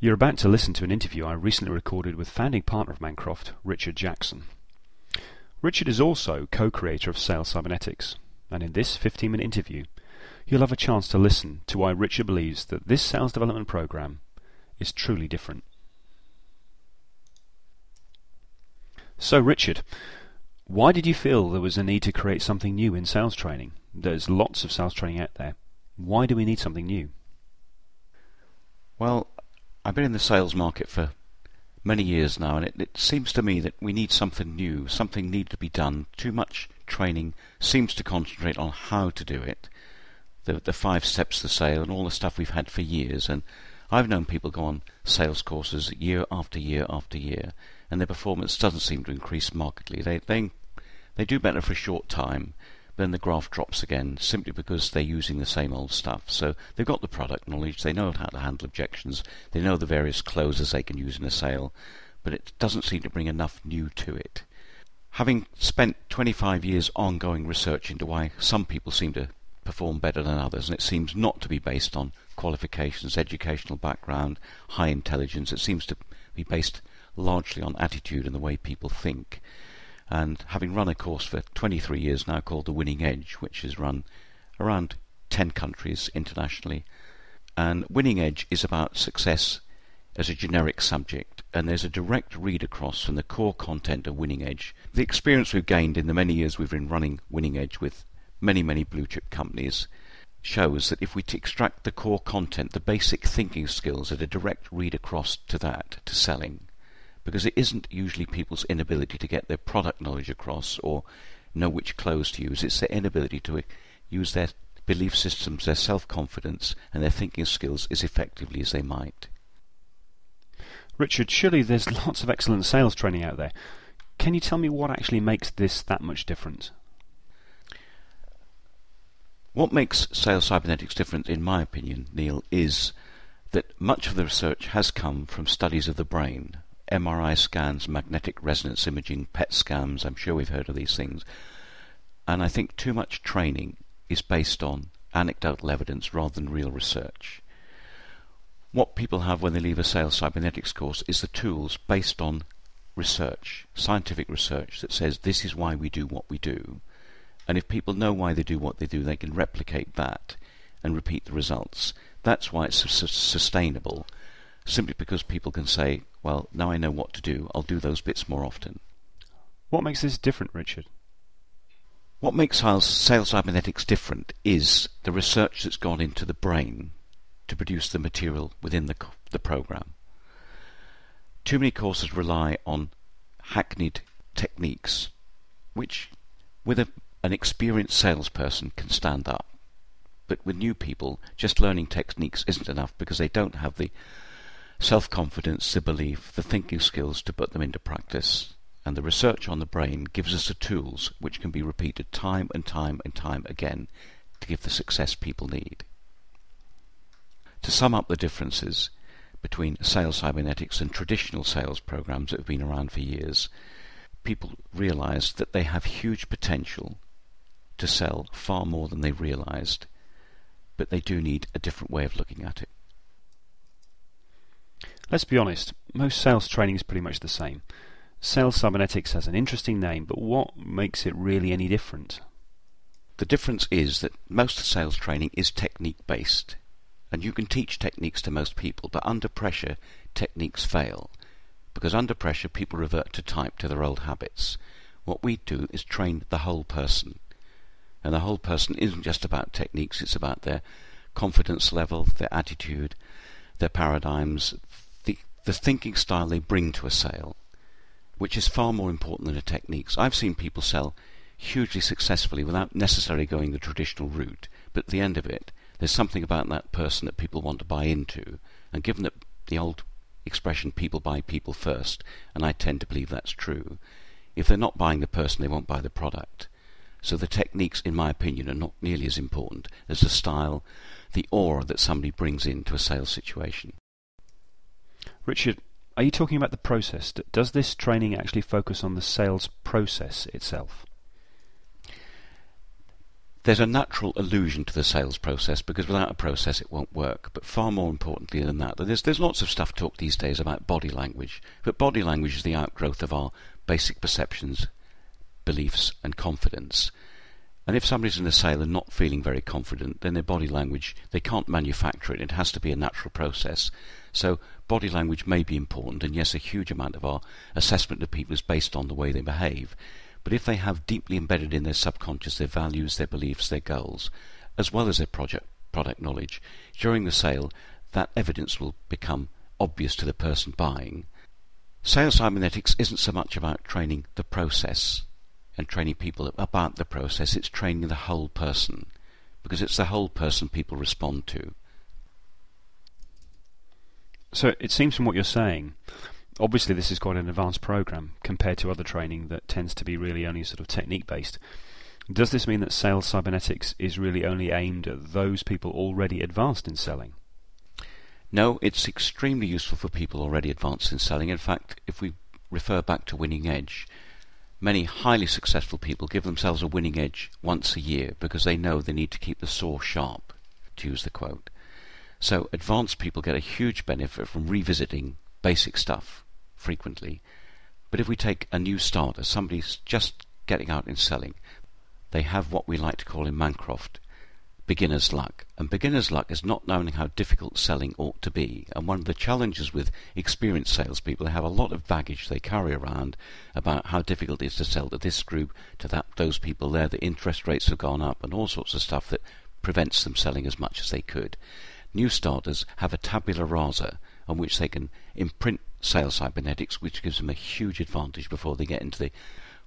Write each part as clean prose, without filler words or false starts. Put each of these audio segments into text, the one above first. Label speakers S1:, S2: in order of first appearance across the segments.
S1: You're about to listen to an interview I recently recorded with founding partner of Mancroft, Richard Jackson. Richard is also co-creator of Sales Cybernetics, and in this 15-minute interview, you'll have a chance to listen to why Richard believes that this sales development program is truly different. So Richard, why did you feel there was a need to create something new in sales training? There's lots of sales training out there. Why do we need something new?
S2: Well, I've been in the sales market for many years now, and it seems to me that we need something new. Something needs to be done. Too much training seems to concentrate on how to do it, the 5 steps to sale and all the stuff we've had for years. And I've known people go on sales courses year after year after year, and their performance doesn't seem to increase markedly. They do better for a short time, then the graph drops again simply because they're using the same old stuff. So they've got the product knowledge, they know how to handle objections, they know the various closes they can use in a sale, but it doesn't seem to bring enough new to it. Having spent 25 years ongoing research into why some people seem to perform better than others, and it seems not to be based on qualifications, educational background, high intelligence, it seems to be based largely on attitude and the way people think. And having run a course for 23 years now called The Winning Edge, which is run around 10 countries internationally, and Winning Edge is about success as a generic subject, and there's a direct read across from the core content of Winning Edge. The experience we've gained in the many years we've been running Winning Edge with many blue chip companies shows that if we extract the core content, the basic thinking skills, at a direct read across to that, to selling, because it isn't usually people's inability to get their product knowledge across or know which close to use. It's their inability to use their belief systems, their self-confidence and their thinking skills as effectively as they might.
S1: Richard, surely there's lots of excellent sales training out there. Can you tell me what actually makes this that much different?
S2: What makes Sales Cybernetics different, in my opinion, Neil, is that much of the research has come from studies of the brain. MRI scans, magnetic resonance imaging, PET scans, I'm sure we've heard of these things. And I think too much training is based on anecdotal evidence rather than real research. What people have when they leave a Sales Cybernetics course is the tools based on research, scientific research that says this is why we do what we do. And if people know why they do what they do, they can replicate that and repeat the results. That's why it's sustainable, simply because people can say, well, now I know what to do, I'll do those bits more often.
S1: What makes this different, Richard?
S2: What makes Sales Cybernetics different is the research that's gone into the brain to produce the material within the program. Too many courses rely on hackneyed techniques, which with an experienced salesperson can stand up. But with new people, just learning techniques isn't enough because they don't have the self-confidence, the belief, the thinking skills to put them into practice. And the research on the brain gives us the tools which can be repeated time and time and time again to give the success people need. To sum up the differences between Sales Cybernetics and traditional sales programs that have been around for years, people realize that they have huge potential to sell far more than they realized, but they do need a different way of looking at it.
S1: Let's be honest, most sales training is pretty much the same. Sales Cybernetics has an interesting name, but what makes it really any different?
S2: The difference is that most sales training is technique based, and you can teach techniques to most people, but under pressure techniques fail, because under pressure people revert to type, to their old habits. What we do is train the whole person, and the whole person isn't just about techniques, it's about their confidence level, their attitude, their paradigms, the thinking style they bring to a sale, which is far more important than the techniques. I've seen people sell hugely successfully without necessarily going the traditional route, but at the end of it, there's something about that person that people want to buy into, and given that the old expression, people buy people first, and I tend to believe that's true, if they're not buying the person, they won't buy the product. So the techniques, in my opinion, are not nearly as important as the style, the aura that somebody brings into a sales situation.
S1: Richard, are you talking about the process? Does this training actually focus on the sales process itself?
S2: There's a natural illusion to the sales process because without a process it won't work. But far more importantly than that, there's lots of stuff talked these days about body language. But body language is the outgrowth of our basic perceptions, beliefs and confidence. And if somebody's in a sale and not feeling very confident, then their body language, they can't manufacture it. It has to be a natural process. So body language may be important, and yes, a huge amount of our assessment of people is based on the way they behave. But if they have deeply embedded in their subconscious their values, their beliefs, their goals, as well as their product knowledge, during the sale, that evidence will become obvious to the person buying. Sales cybernetics isn't so much about training the process and training people about the process, it's training the whole person, because it's the whole person people respond to.
S1: So it seems from what you're saying, obviously this is quite an advanced program compared to other training that tends to be really only sort of technique based. Does this mean that sales cybernetics is really only aimed at those people already advanced in selling?
S2: No, it's extremely useful for people already advanced in selling. In fact, if we refer back to Winning Edge, many highly successful people give themselves a winning edge once a year because they know they need to keep the saw sharp, to use the quote. So advanced people get a huge benefit from revisiting basic stuff frequently. But if we take a new starter, somebody's just getting out in selling, they have what we like to call in Mancroft beginner's luck. And beginner's luck is not knowing how difficult selling ought to be. And one of the challenges with experienced salespeople, they have a lot of baggage they carry around about how difficult it is to sell to this group, to those people there, the interest rates have gone up, and all sorts of stuff that prevents them selling as much as they could. New starters have a tabula rasa on which they can imprint sales cybernetics, which gives them a huge advantage before they get into the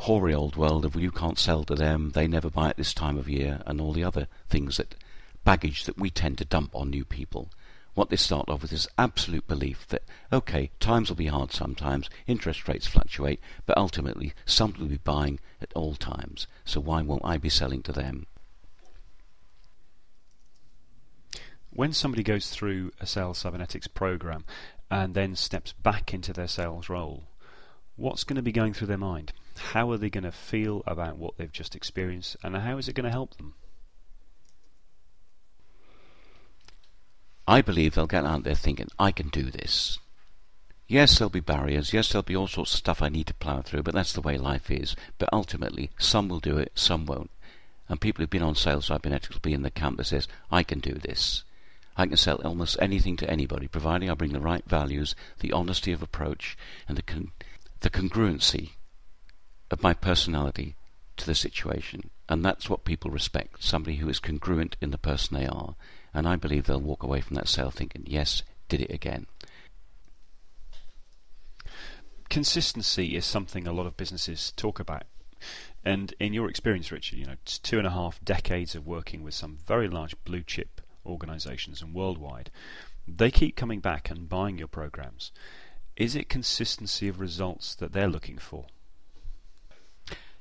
S2: hoary old world of you can't sell to them, they never buy at this time of year, and all the other things, that baggage that we tend to dump on new people. What they start off with is absolute belief that, okay, times will be hard sometimes, interest rates fluctuate, but ultimately somebody will be buying at all times, so why won't I be selling to them?
S1: When somebody goes through a sales cybernetics program and then steps back into their sales role, what's going to be going through their mind? How are they going to feel about what they've just experienced, and how is it going to help them?
S2: I believe they'll get out there thinking, I can do this. Yes, there'll be barriers, yes, there'll be all sorts of stuff I need to plough through, but that's the way life is. But ultimately, some will do it, some won't. And people who've been on sales cybernetics will be in the camp that says, I can do this. I can sell almost anything to anybody, providing I bring the right values, the honesty of approach, and the congruency of my personality to the situation. And that's what people respect, somebody who is congruent in the person they are. And I believe they'll walk away from that sale thinking, yes, did it again.
S1: Consistency is something a lot of businesses talk about. And in your experience, Richard, it's 2.5 decades of working with some very large blue chip organizations and worldwide. They keep coming back and buying your programs. Is it consistency of results that they're looking for?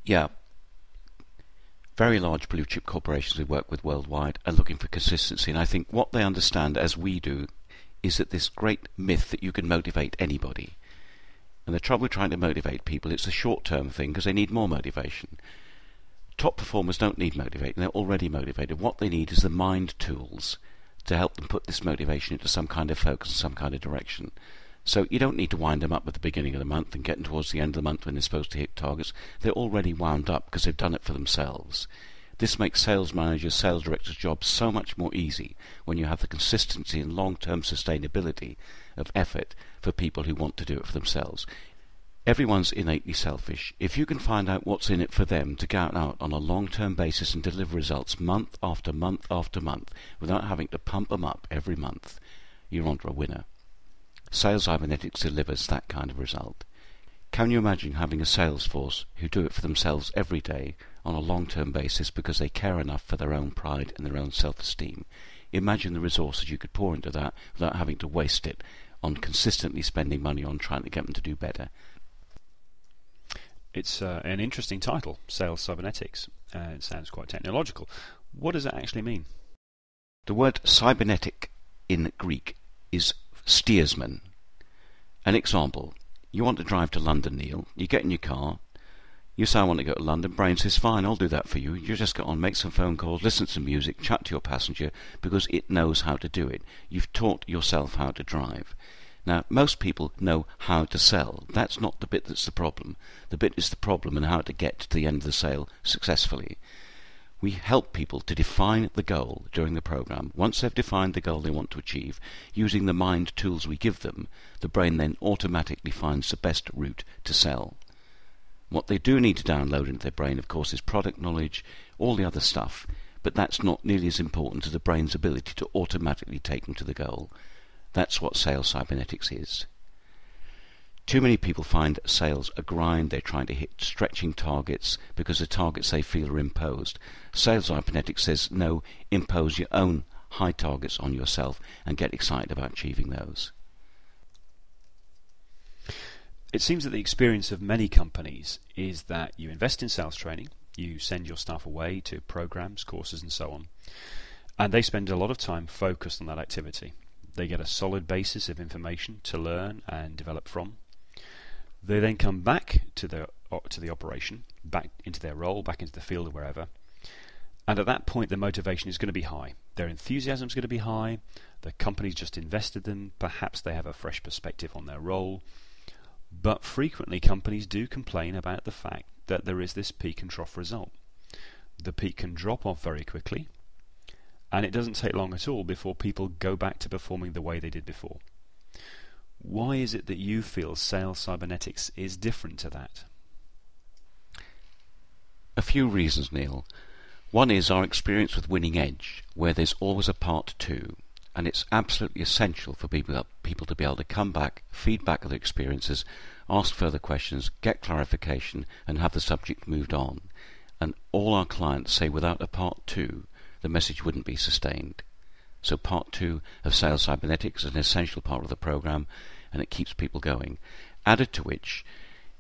S2: Yeah. Very large blue chip corporations we work with worldwide are looking for consistency, and I think what they understand, as we do, is that this great myth that you can motivate anybody. And the trouble with trying to motivate people, it's a short-term thing because they need more motivation. Top performers don't need motivating, they're already motivated. What they need is the mind tools to help them put this motivation into some kind of focus and some kind of direction. So you don't need to wind them up at the beginning of the month and getting towards the end of the month when they're supposed to hit targets. They're already wound up because they've done it for themselves. This makes sales managers, sales directors' jobs so much more easy when you have the consistency and long-term sustainability of effort for people who want to do it for themselves. Everyone's innately selfish. If you can find out what's in it for them to go out on a long-term basis and deliver results month after month after month without having to pump them up every month, you're onto a winner. Sales cybernetics delivers that kind of result. Can you imagine having a sales force who do it for themselves every day on a long-term basis because they care enough for their own pride and their own self-esteem? Imagine the resources you could pour into that without having to waste it on consistently spending money on trying to get them to do better.
S1: It's an interesting title, Sales Cybernetics. It sounds quite technological. What does that actually mean?
S2: The word cybernetic in Greek is steersman. An example, you want to drive to London, Neil. You get in your car, You say, I want to go to London. Brain says, fine, I'll do that for you. You just get on, make some phone calls, listen to some music, chat to your passenger, because it knows how to do it. You've taught yourself how to drive. Now, most people know how to sell. That's not the bit that's the problem. The bit is the problem and how to get to the end of the sale successfully. We help people to define the goal during the program. Once they've defined the goal they want to achieve, using the mind tools we give them, the brain then automatically finds the best route to sell. What they do need to download into their brain, of course, is product knowledge, all the other stuff, but that's not nearly as important as the brain's ability to automatically take them to the goal. That's what sales cybernetics is. Too many people find sales a grind. They're trying to hit stretching targets because the targets they feel are imposed. Sales cybernetics says, no, impose your own high targets on yourself and get excited about achieving those.
S1: It seems that the experience of many companies is that you invest in sales training, you send your staff away to programs, courses and so on, and they spend a lot of time focused on that activity. They get a solid basis of information to learn and develop from. They then come back to the operation, back into their role, back into the field or wherever, and at that point the motivation is going to be high. Their enthusiasm is going to be high, the company's just invested them, perhaps they have a fresh perspective on their role. But frequently companies do complain about the fact that there is this peak and trough result. The peak can drop off very quickly, and it doesn't take long at all before people go back to performing the way they did before. Why is it that you feel sales cybernetics is different to that?
S2: A few reasons, Neil. One is our experience with Winning Edge, where there's always a part 2. And it's absolutely essential for people to be able to come back, feedback of their experiences, ask further questions, get clarification, and have the subject moved on. And all our clients say without a part 2, the message wouldn't be sustained. So part 2 of Sales Cybernetics is an essential part of the program, and it keeps people going. Added to which,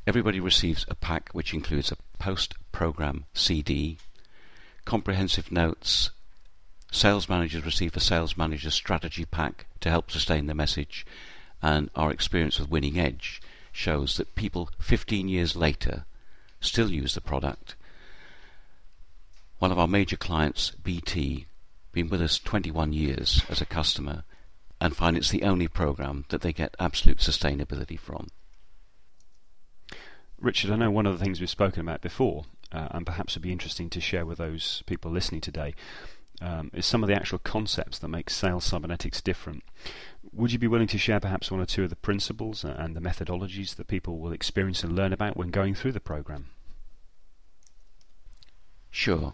S2: everybody receives a pack which includes a post-program CD, comprehensive notes. Sales managers receive a sales manager strategy pack to help sustain the message, and our experience with Winning Edge shows that people 15 years later still use the product. One of our major clients, BT, been with us 21 years as a customer, and find it's the only program that they get absolute sustainability from.
S1: Richard, I know one of the things we've spoken about before, and perhaps would be interesting to share with those people listening today, is some of the actual concepts that make sales cybernetics different. Would you be willing to share perhaps one or two of the principles and the methodologies that people will experience and learn about when going through the program?
S2: Sure.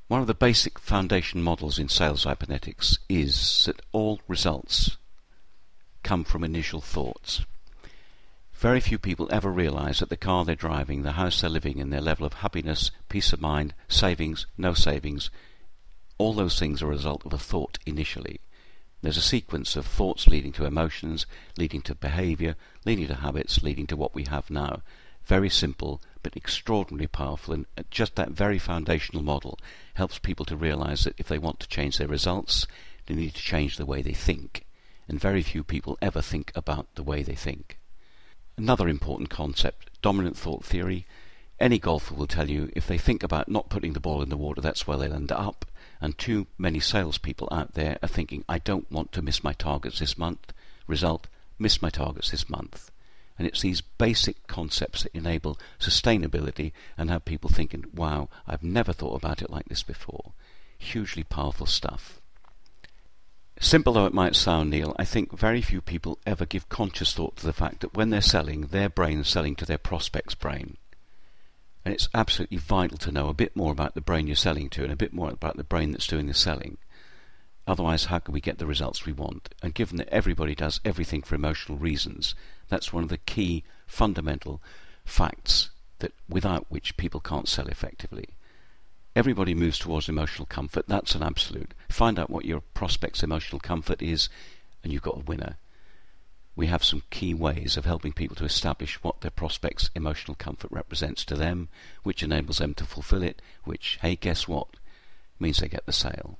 S2: One of the basic foundation models in sales cybernetics is that all results come from initial thoughts. Very few people ever realize that the car they're driving, the house they're living in, their level of happiness, peace of mind, savings, no savings, all those things are a result of a thought initially. There's a sequence of thoughts leading to emotions, leading to behavior, leading to habits, leading to what we have now. Very simple, but extraordinarily powerful, and just that very foundational model helps people to realize that if they want to change their results, they need to change the way they think. And very few people ever think about the way they think. Another important concept, dominant thought theory. Any golfer will tell you if they think about not putting the ball in the water, that's where they'll end up. And too many salespeople out there are thinking, I don't want to miss my targets this month. Result, miss my targets this month. And it's these basic concepts that enable sustainability and have people thinking, wow, I've never thought about it like this before. Hugely powerful stuff. Simple though it might sound, Neil, I think very few people ever give conscious thought to the fact that when they're selling, their brain's selling to their prospect's brain. And it's absolutely vital to know a bit more about the brain you're selling to and a bit more about the brain that's doing the selling. Otherwise, how can we get the results we want? And given that everybody does everything for emotional reasons, that's one of the key fundamental facts that without which people can't sell effectively. Everybody moves towards emotional comfort. That's an absolute. Find out what your prospect's emotional comfort is, and you've got a winner. We have some key ways of helping people to establish what their prospect's emotional comfort represents to them, which enables them to fulfill it, which, hey, guess what, means they get the sale.